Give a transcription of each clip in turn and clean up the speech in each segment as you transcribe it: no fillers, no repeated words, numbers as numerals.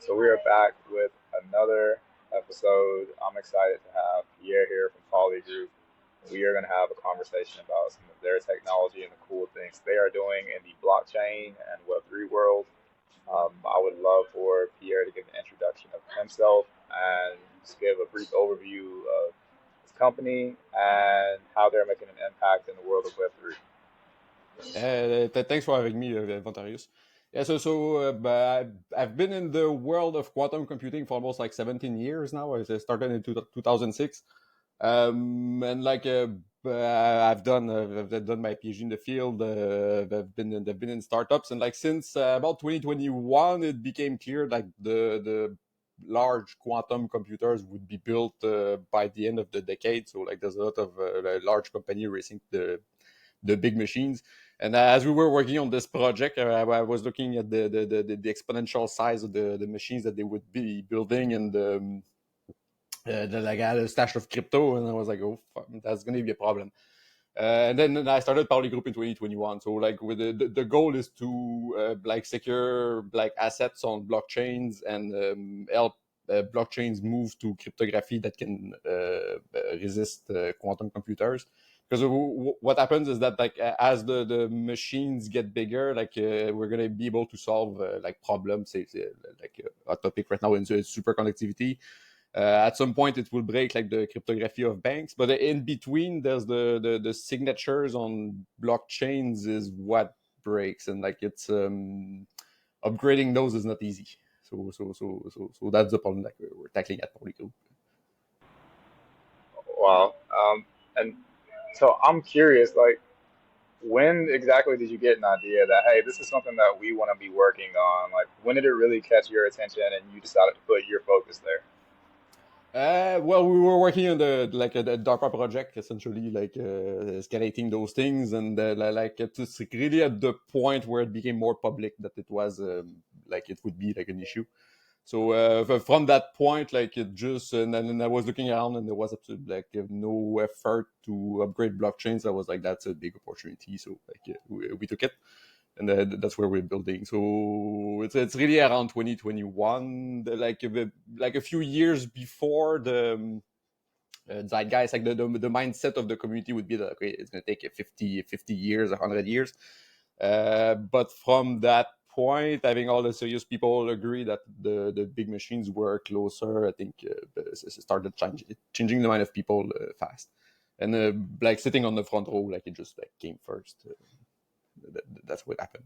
So we are back with another episode. I'm excited to have Pierre here from Pauli Group. We are going to have a conversation about some of their technology and the cool things they are doing in the blockchain and Web3 world. I would love for Pierre to give an introduction of himself and just give a brief overview of his company and how they're making an impact in the world of Web3. Thanks for having me, Vontarius. Yeah, I've been in the world of quantum computing for almost like 17 years now. I started in 2006. And I've done my PhD in the field. I've been in startups, and like since about 2021, it became clear like the large quantum computers would be built by the end of the decade. So like there's a lot of large company racing the big machines. And as we were working on this project, I was looking at the exponential size of the machines that they would be building, and like I had a stash of crypto, and I was like, oh, fuck, that's going to be a problem. And then I started Pauli Group in 2021. So like with the goal is to like secure like assets on blockchains and help blockchains move to cryptography that can resist quantum computers. Because what happens is that like as the machines get bigger, like we're gonna be able to solve like problems. Say, like a topic right now is superconductivity. At some point, it will break like the cryptography of banks, but in between, there's the signatures on blockchains is what breaks, and like it's upgrading those is not easy. So that's the problem that we're tackling at Pauli Group. Wow. And so I'm curious, like, when exactly did you get an idea that, hey, this is something that we want to be working on? Like, when did it really catch your attention and you decided to put your focus there? Well, we were working on the DARPA project, essentially, like escalating those things, and like it's really at the point where it became more public that it was like it would be like an issue. So from that point, like it just and then I was looking around, and there was absolutely like no effort to upgrade blockchains. I was like, that's a big opportunity, so like we took it, and that's where we're building. So it's really around 2021, like a few years before the zeitgeist, like the mindset of the community would be that okay, it's going to take 50 years, 100 years. But from that point, I think all the serious people agree that the big machines were closer. I think it started changing the mind of people fast, and like sitting on the front row, like it just like came first. That's what happened.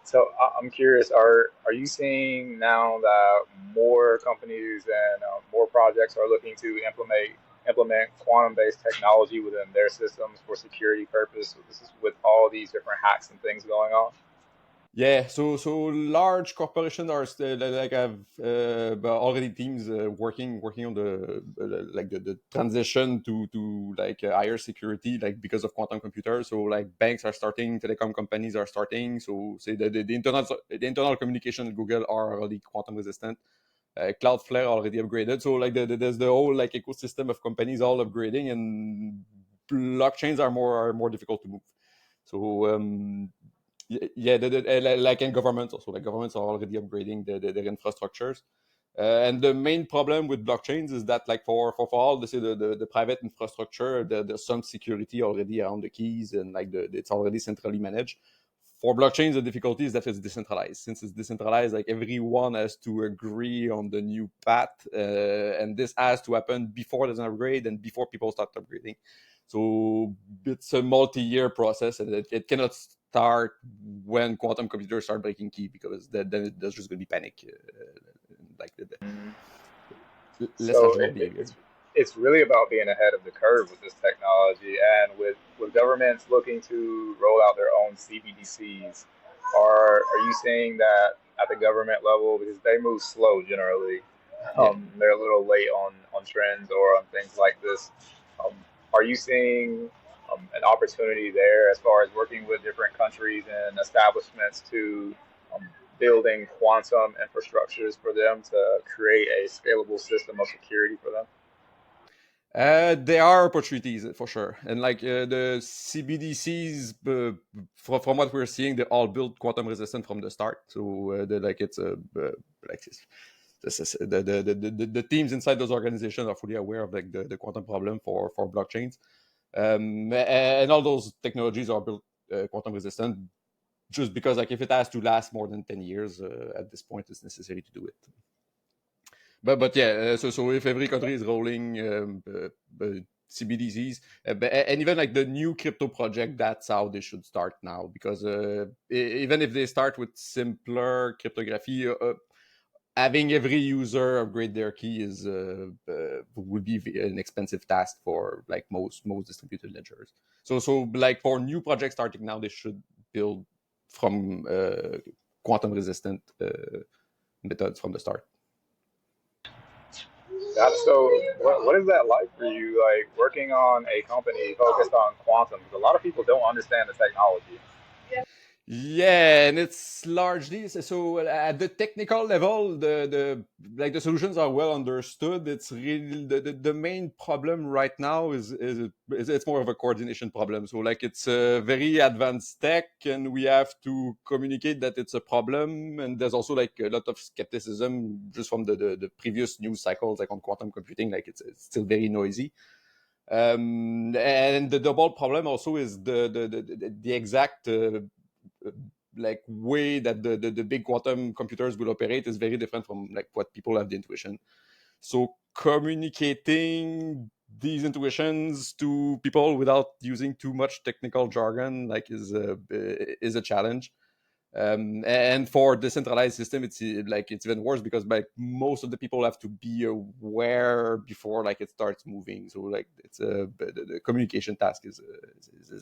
So I'm curious, are you seeing now that more companies and more projects are looking to implement quantum-based technology within their systems for security purpose? So this is with all these different hacks and things going on. Yeah, so large corporations are still like have already teams working on the transition to like higher security, like because of quantum computers. So like banks are starting, telecom companies are starting. So say the internal communication at Google are already quantum resistant. Cloudflare already upgraded. So like there's the whole like ecosystem of companies all upgrading, and blockchains are more difficult to move. So yeah, like in governments also, like governments are already upgrading their infrastructures. And the main problem with blockchains is that, like for all the private infrastructure, there's some security already around the keys, and like it's already centrally managed. For blockchains, the difficulty is that it's decentralized. Since it's decentralized, like everyone has to agree on the new path, and this has to happen before there's an upgrade and before people start upgrading. So it's a multi-year process, and it cannot start when quantum computers start breaking key, because then there's just going to be panic, like Mhm. less So rational behavior. it's really about being ahead of the curve with this technology, and with governments looking to roll out their own CBDCs. Are you saying that at the government level, because they move slow generally, Yeah. they're a little late on trends or on things like this. Um, are you seeing an opportunity there as far as working with different countries and establishments to building quantum infrastructures for them to create a scalable system of security for them? There are opportunities for sure, and like the CBDCs, from what we're seeing, they're all built quantum resistant from the start. So like it's a like the teams inside those organizations are fully aware of like the quantum problem for blockchains, and all those technologies are built quantum resistant. Just because like if it has to last more than 10 years, at this point, it's necessary to do it. But yeah, so if every country is rolling CBDCs, and even like the new crypto project, that's how they should start now. Because even if they start with simpler cryptography, having every user upgrade their key is would be an expensive task for like most distributed ledgers. So like for new projects starting now, they should build from quantum resistant methods from the start. That's so. What is that like for you? Like working on a company focused on quantum? Because a lot of people don't understand the technology. Yeah, and it's largely so at the technical level, the like the solutions are well understood. It's really the main problem right now is it's more of a coordination problem. So like it's a very advanced tech, and we have to communicate that it's a problem. And there's also like a lot of skepticism just from the previous news cycles, like on quantum computing. Like it's still very noisy. And the double problem also is the exact like way that the big quantum computers will operate is very different from like what people have the intuition. So communicating these intuitions to people without using too much technical jargon like is a challenge. And for decentralized system, it's like it's even worse because like most of the people have to be aware before like it starts moving. So like it's the communication task is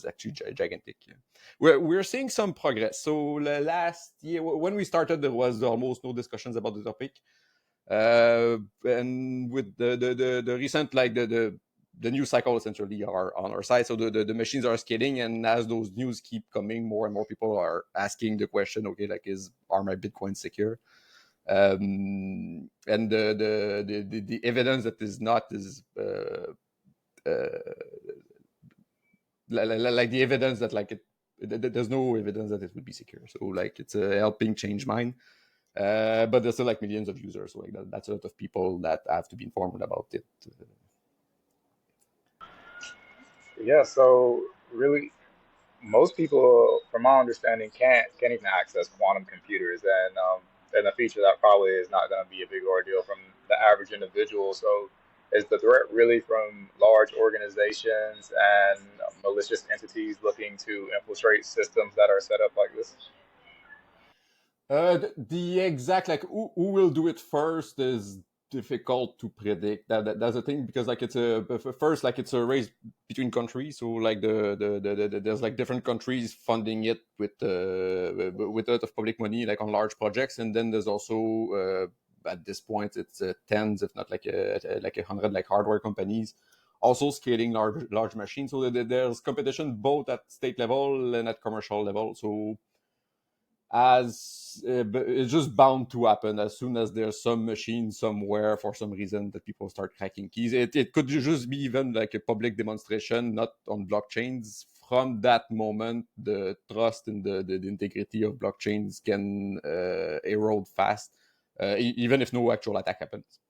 actually gigantic. Yeah. We're seeing some progress. So last year when we started, there was almost no discussions about the topic. And with the recent like the news cycle essentially are on our side. So the machines are scaling, and as those news keep coming, more and more people are asking the question, okay, like are my Bitcoin secure? And the evidence that is not is like the evidence that like there's no evidence that it would be secure. So like it's helping change mine. But there's still like millions of users, so like that's a lot of people that have to be informed about it. Yeah. So really, most people, from my understanding, can't even access quantum computers, and a feature that probably is not going to be a big ordeal from the average individual. So, is the threat really from large organizations and malicious entities looking to infiltrate systems that are set up like this? The exact like who will do it first is difficult to predict. That's the thing because like it's a first like it's a race between countries. So like there's like different countries funding it with a lot of public money like on large projects, and then there's also at this point it's tens if not like like 100 like hardware companies also scaling large machines. So there's competition both at state level and at commercial level. So as it's just bound to happen as soon as there's some machine somewhere for some reason that people start cracking keys. It could just be even like a public demonstration, not on blockchains. From that moment, the trust in the integrity of blockchains can erode fast, even if no actual attack happens.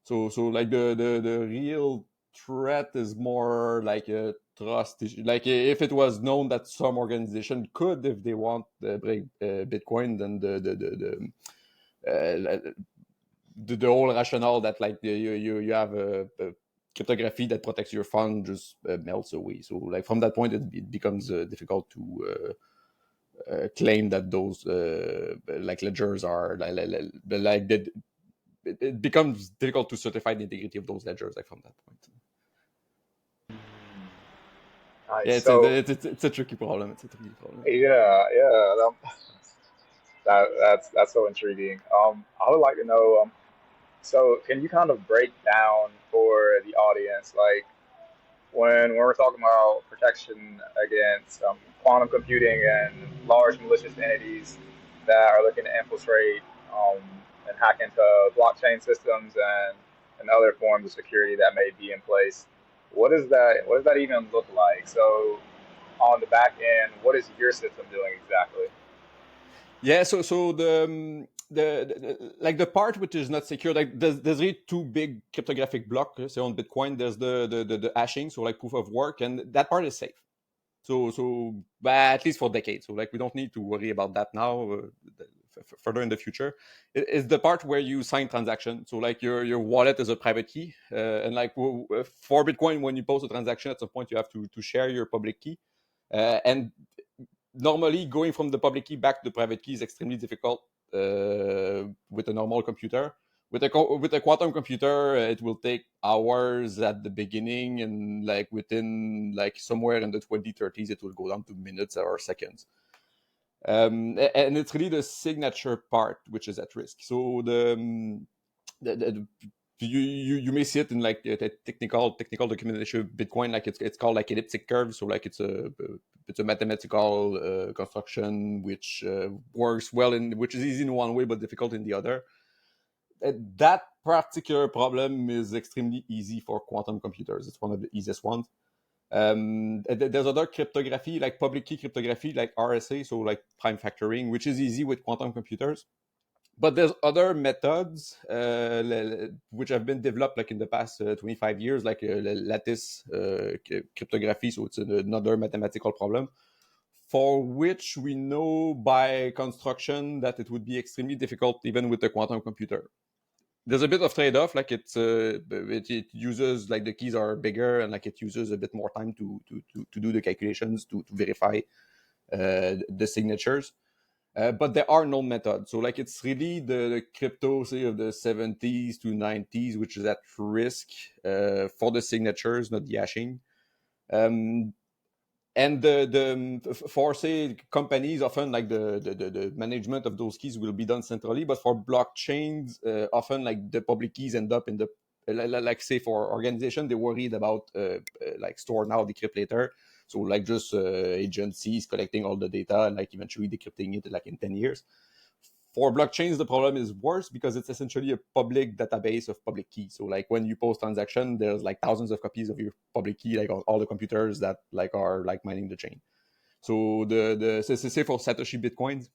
So like the real threat is more like a trust issue. Like if it was known that some organization could, if they want, break Bitcoin, then the whole rationale that like you have a cryptography that protects your fund just melts away. So like from that point, it becomes difficult to claim that those like ledgers are like it becomes difficult to certify the integrity of those ledgers like from that point. Yeah, Nice. it's a So, it's a tricky problem. It's a tricky problem. yeah, yeah, that's so intriguing. I would like to know. So, can you kind of break down for the audience, like when we're talking about protection against quantum computing and large malicious entities that are looking to infiltrate um, and hack into blockchain systems and and other forms of security that may be in place. What does that even look like? So on the back end, what is your system doing exactly? Yeah, so like the part which is not secure, like there's really two big cryptographic blocks on Bitcoin. There's the hashing, so like proof of work, and that part is safe. So but at least for decades. So like we don't need to worry about that now. Further in the future, it's the part where you sign transaction. So like your wallet is a private key, and like for Bitcoin, when you post a transaction, at some point you have to share your public key, and normally going from the public key back to the private key is extremely difficult with a normal computer. With a quantum computer, it will take hours at the beginning, and like within like somewhere in the 2030s, it will go down to minutes or seconds. And it's really the signature part which is at risk. So the you may see it in like the technical documentation of Bitcoin, like it's called like elliptic curve. So like it's a mathematical construction which works well in, which is easy in one way but difficult in the other. That particular problem is extremely easy for quantum computers. It's one of the easiest ones. There's other cryptography, like public key cryptography, like RSA, so like prime factoring, which is easy with quantum computers. But there's other methods which have been developed like in the past 25 years, like lattice cryptography. So it's another mathematical problem for which we know by construction that it would be extremely difficult even with a quantum computer. There's a bit of trade-off, like it uses like the keys are bigger and like it uses a bit more time to do the calculations to verify the signatures. But there are known methods. So like it's really the crypto, say, of the 70s to 90s, which is at risk for the signatures, not the hashing. Um, and for say companies, often like the management of those keys will be done centrally, but for blockchains, often like the public keys end up in the like say for organization, they're worried about like store now, decrypt later. So like just agencies collecting all the data and like eventually decrypting it like in 10 years. For blockchains, the problem is worse because it's essentially a public database of public keys. So like when you post transaction, there's like thousands of copies of your public key, like on all the computers that like are like mining the chain. So say for Satoshi Bitcoins,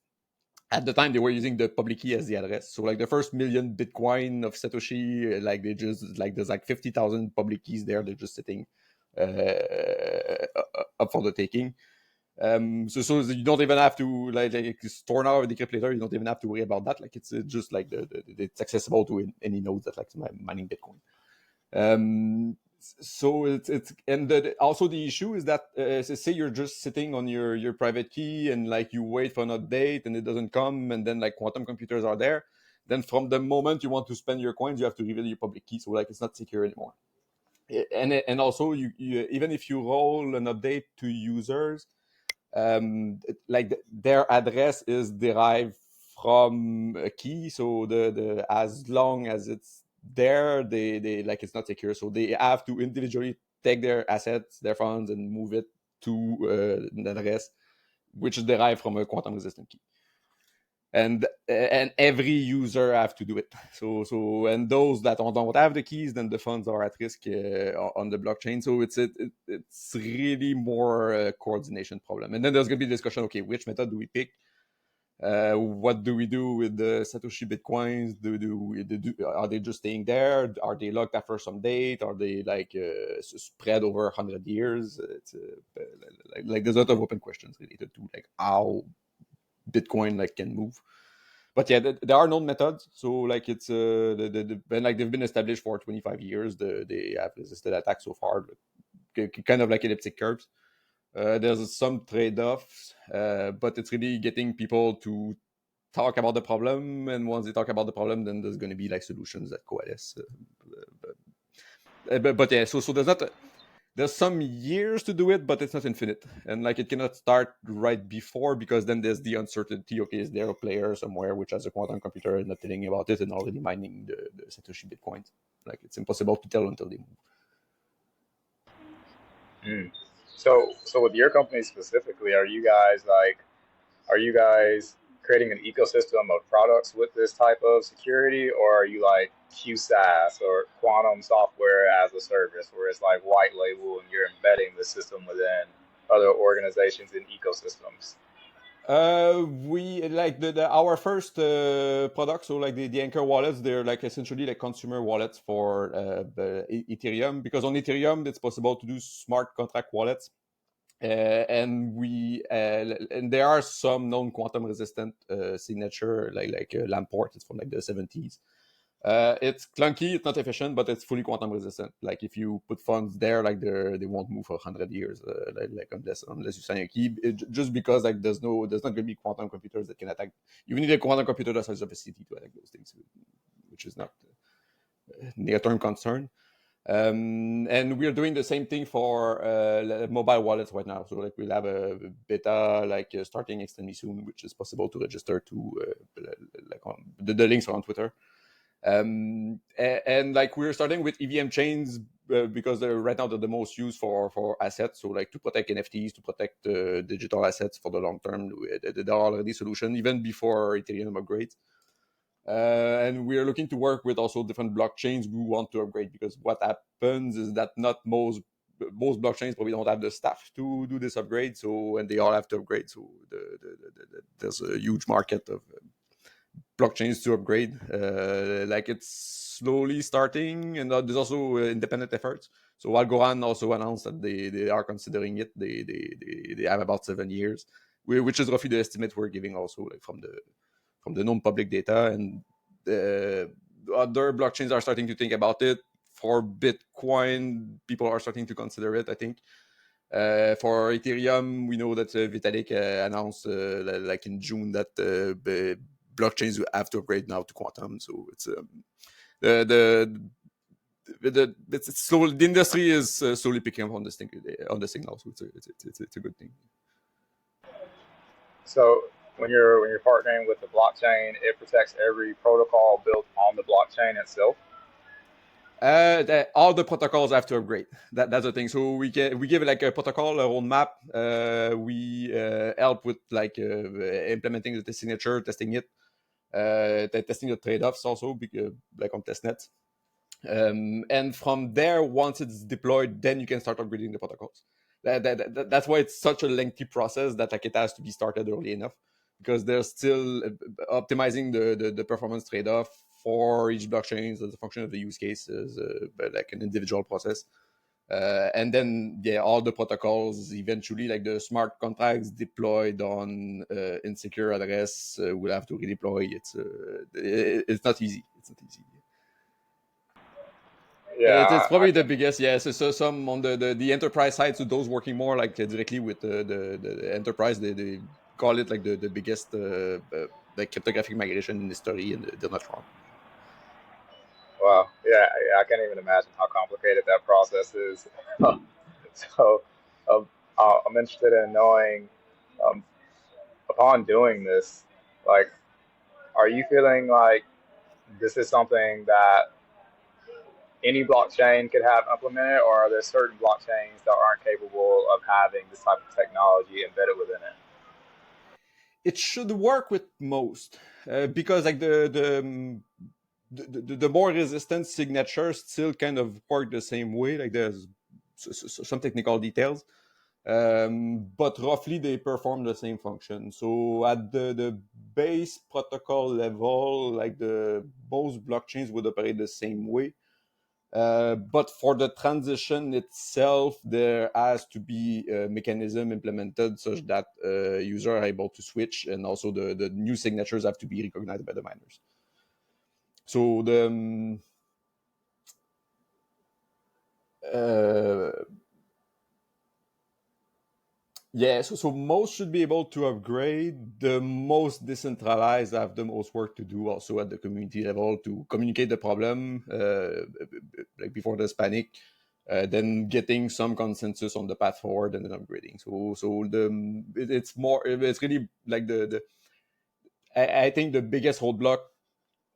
at the time they were using the public key as the address. So like the first million Bitcoin of Satoshi, like they just like there's like 50,000 public keys there. They're just sitting up for the taking. So you don't even have to like store now or decrypt later. You don't even have to worry about that. Like it's just like it's accessible to any node that like mining Bitcoin. So it's and also the issue is that say you're just sitting on your private key and like you wait for an update and it doesn't come, and then like quantum computers are there. Then from the moment you want to spend your coins, you have to reveal your public key. So like it's not secure anymore. And also you even if you roll an update to users, like their address is derived from a key. So the as long as it's there, they like it's not secure. So they have to individually take their assets, their funds, and move it to an address which is derived from a quantum resistant key. And every user have to do it. So and those that don't have the keys, then the funds are at risk on the blockchain. So it's really more a coordination problem. And then there's gonna be discussion. Okay, which method do we pick? What do we do with the Satoshi Bitcoins? Are they just staying there? Are they locked after some date? Are they like spread over 100 years? It's like there's a lot of open questions related to like how Bitcoin like can move. But yeah, there are known methods. So like it's and like they've been established for 25 years. They have resisted attacks so far, kind of like elliptic curves. There's some trade-offs, but it's really getting people to talk about the problem, and once they talk about the problem, then there's going to be like solutions that coalesce. But yeah, so there's some years to do it, but it's not infinite, and like it cannot start right before, because then there's the uncertainty. Okay, is there a player somewhere which has a quantum computer and not telling about it and already mining the Satoshi Bitcoins? Like it's impossible to tell until they move. Mm. So with your company specifically, are you guys creating an ecosystem of products with this type of security, or are you like QSaaS or quantum software as a service, where it's like white label and you're embedding the system within other organizations and ecosystems? We like our first product, so like the Anchor wallets, they're like essentially like consumer wallets for Ethereum, because on Ethereum it's possible to do smart contract wallets. And there are some non-quantum resistant signature like Lamport. It's from like the 70s. It's clunky, it's not efficient, but it's fully quantum resistant. Like if you put funds there, like they won't move for 100 years, like unless you sign a key. Just because like there's not going to be quantum computers that can attack. You need a quantum computer the size of a city to attack those things, which is not near-term concern. And we're doing the same thing for mobile wallets right now. So like we'll have a beta like starting extremely soon, which is possible to register to like on the links are on Twitter. And like we're starting with EVM chains because they're right now they're the most used for assets. So like to protect NFTs, to protect digital assets for the long term. There are already solutions even before Ethereum upgrades. And we are looking to work with also different blockchains who want to upgrade, because what happens is that not most blockchains probably don't have the staff to do this upgrade, so and they all have to upgrade. So there's a huge market of blockchains to upgrade. Like it's slowly starting, and there's also independent efforts. So Algorand also announced that they are considering it. They have about 7 years, which is roughly the estimate we're giving also like from the known public data. And other blockchains are starting to think about it. For Bitcoin, people are starting to consider it, I think. For Ethereum, we know that Vitalik announced like in June that blockchains have to upgrade now to quantum. So it's it's slowly, the industry is slowly picking up on this thing, on the signal. So it's a good thing. So when you're partnering with the blockchain, it protects every protocol built on the blockchain itself. All the protocols have to upgrade. That's the thing. So we give like a protocol, a roadmap. We help with like implementing the signature, testing it, testing the trade-offs also, like on testnet. And from there, once it's deployed, then you can start upgrading the protocols. That's why it's such a lengthy process, that like it has to be started early enough, because they're still optimizing the performance trade-off for each blockchain as a function of the use cases, but like an individual process. And then all the protocols eventually, like the smart contracts deployed on insecure address, will have to redeploy. It's not easy. It's not easy. Yeah, It's I probably the can. biggest, yeah. So some on the enterprise side, so those working more like directly with the enterprise, they call it like the biggest like cryptographic migration in history, and they're not wrong. Well, yeah, I can't even imagine how complicated that process is. So, um, I'm interested in knowing, um, upon doing this, like, are you feeling like this is something that any blockchain could have implemented, or are there certain blockchains that aren't capable of having this type of technology embedded within it? It should work with most, because like the more resistant signatures still kind of work the same way. Like there's some technical details, but roughly they perform the same function. So at the base protocol level, like the most blockchains would operate the same way. But for the transition itself, there has to be a mechanism implemented such that users are able to switch, and also the new signatures have to be recognized by the miners. So uh, so most should be able to upgrade. The most decentralized have the most work to do also at the community level to communicate the problem, like before there's panic, then getting some consensus on the path forward, and then upgrading. It's really like I think the biggest roadblock,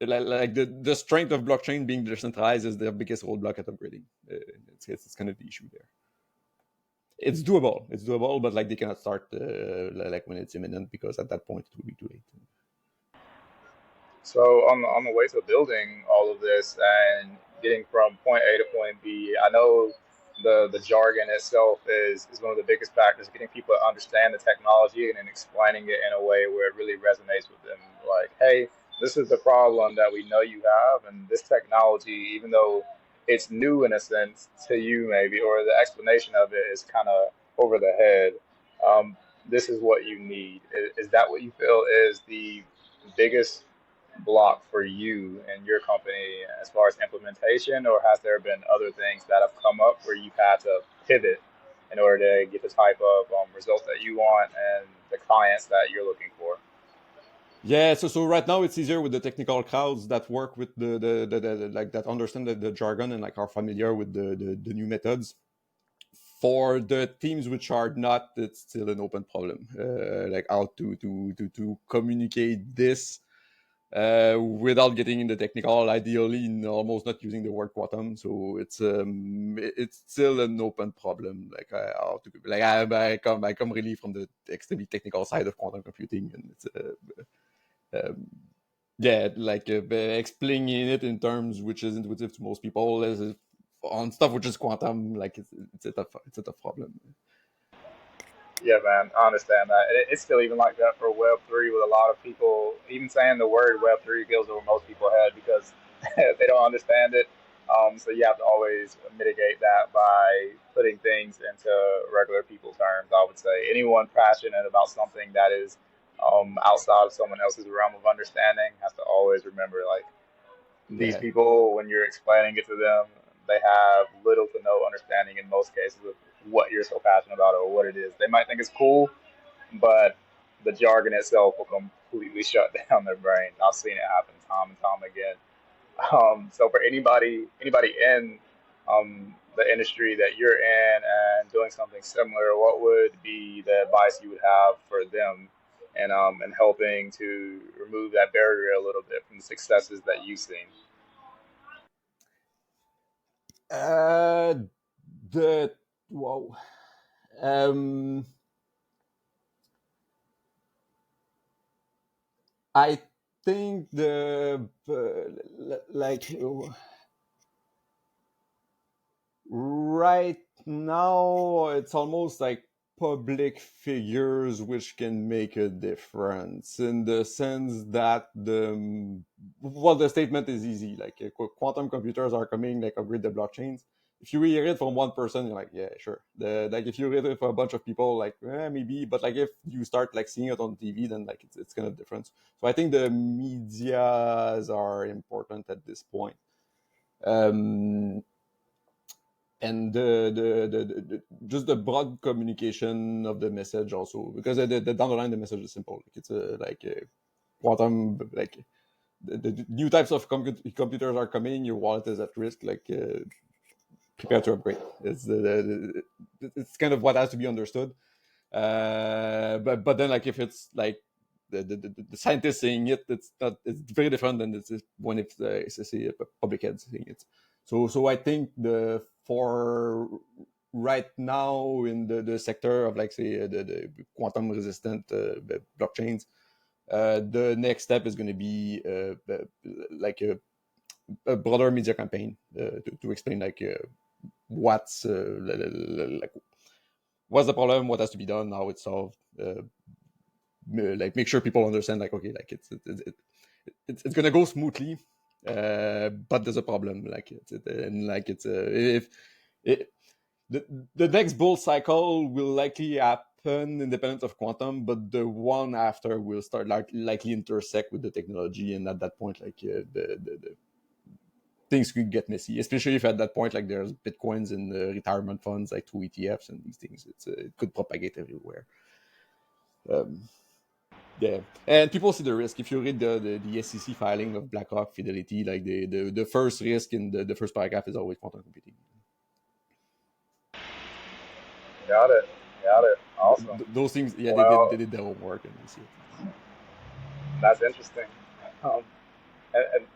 like the strength of blockchain being decentralized, is the biggest roadblock at upgrading. It's kind of the issue there. It's doable. It's doable, but like they cannot start like when it's imminent, because at that point it will be too late. So on the way to building all of this and getting from point A to point B, I know the jargon itself is one of the biggest factors. Getting people to understand the technology and then explaining it in a way where it really resonates with them. Like, hey, this is the problem that we know you have, and this technology, even though it's new in a sense to you maybe, or the explanation of it is kind of over the head. This is what you need. Is that what you feel is the biggest block for you and your company as far as implementation, or has there been other things that have come up where you've had to pivot in order to get the type of results that you want and the clients that you're looking for? Yeah, so right now it's easier with the technical crowds that work with the like that understand the jargon and like are familiar with the new methods. For the teams which are not, it's still an open problem. Like how to communicate this without getting in the technical, ideally almost not using the word quantum. So it's still an open problem. Like how to like I come really from the extremely technical side of quantum computing, and it's yeah, like explaining it in terms which is intuitive to most people is on stuff which is quantum. Like it's a tough problem. Yeah, man, I understand that. It's still even like that for Web3 with a lot of people. Even saying the word Web3 goes over most people's head because they don't understand it. So you have to always mitigate that by putting things into regular people terms. I would say anyone passionate about something that is outside of someone else's realm of understanding has to always remember, like, these Yeah, people, when you're explaining it to them, they have little to no understanding in most cases of what you're so passionate about or what it is. They might think it's cool, but the jargon itself will completely shut down their brain. I've seen it happen time and time again. So for anybody in the industry that you're in and doing something similar, what would be the advice you would have for them and helping to remove that barrier a little bit from the successes that you've seen? uh, the wow. Um, I think the like right now it's almost like public figures which can make a difference in the sense that the statement is easy, like quantum computers are coming, like upgrade the blockchains. If you hear it from one person, you're like, yeah, sure. Like if you hear it from a bunch of people, like maybe, but like if you start like seeing it on TV, then like it's kind of different. So I think the medias are important at this point. um and just the broad communication of the message also, because the down the line the message is simple, like it's like quantum, like the new types of computers are coming, your wallet is at risk, like prepare to upgrade. It's kind of what has to be understood. But then like if it's like the scientists saying it, it's not, it's very different than it's when it's a public head saying it. So I think the for right now in the sector of like say the quantum resistant blockchains, the next step is going to be like a broader media campaign to explain like what's like what's the problem, what has to be done, how it's solved, like make sure people understand like okay, like it's gonna go smoothly, but there's a problem, like and like it's if it, the next bull cycle will likely happen independent of quantum, but the one after will start like likely intersect with the technology, and at that point like the things could get messy, especially if at that point like there's bitcoins in the retirement funds like through ETFs and these things. It could propagate everywhere. um, Yeah, and people see the risk. If you read the SEC filing of BlackRock, Fidelity, like the first risk in the first paragraph is always quantum computing. Got it. Got it. Awesome. Those things, yeah, they Well, did their homework and they see it. that's interesting. Um, and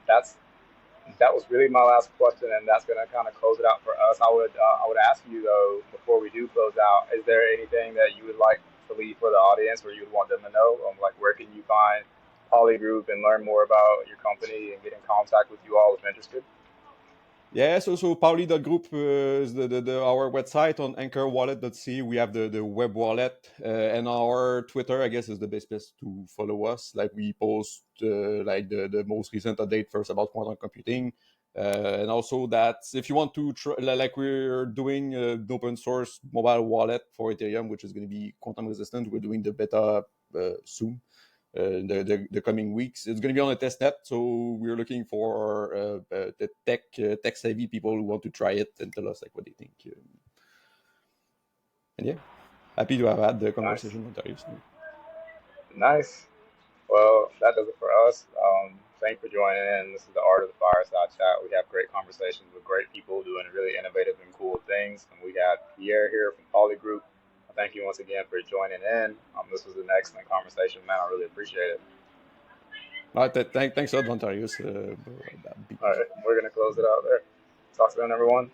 that was really my last question, and that's going to kind of close it out for us. I would ask you though, before we do close out, is there anything that you would like to leave for the audience, or you would want them to know? Like, where can you find Pauli Group and learn more about your company and get in contact with you all if interested? Yeah, so Pauli.group is our website. On anchorwallet.ca. We have the web wallet, and our Twitter, I guess, is the best place to follow us. Like we post like the most recent update first about quantum computing, and also that if you want to like we're doing an open source mobile wallet for Ethereum, which is going to be quantum resistant. We're doing the beta soon. The coming weeks. It's going to be on a test net, so we're looking for the tech savvy people who want to try it and tell us like what they think. And yeah, happy to have had the Nice. conversation with Darius. Nice. Well, that does it for us. Thank you for joining in. This is the Art of the Fireside Chat. We have great conversations with great people doing really innovative and cool things. And we got Pierre here from Pauli Group. Thank you once again for joining in. This was an excellent conversation, man. I really appreciate it. Thanks a lot, Darius. All right, we're going to close it out there. Talk to you, everyone.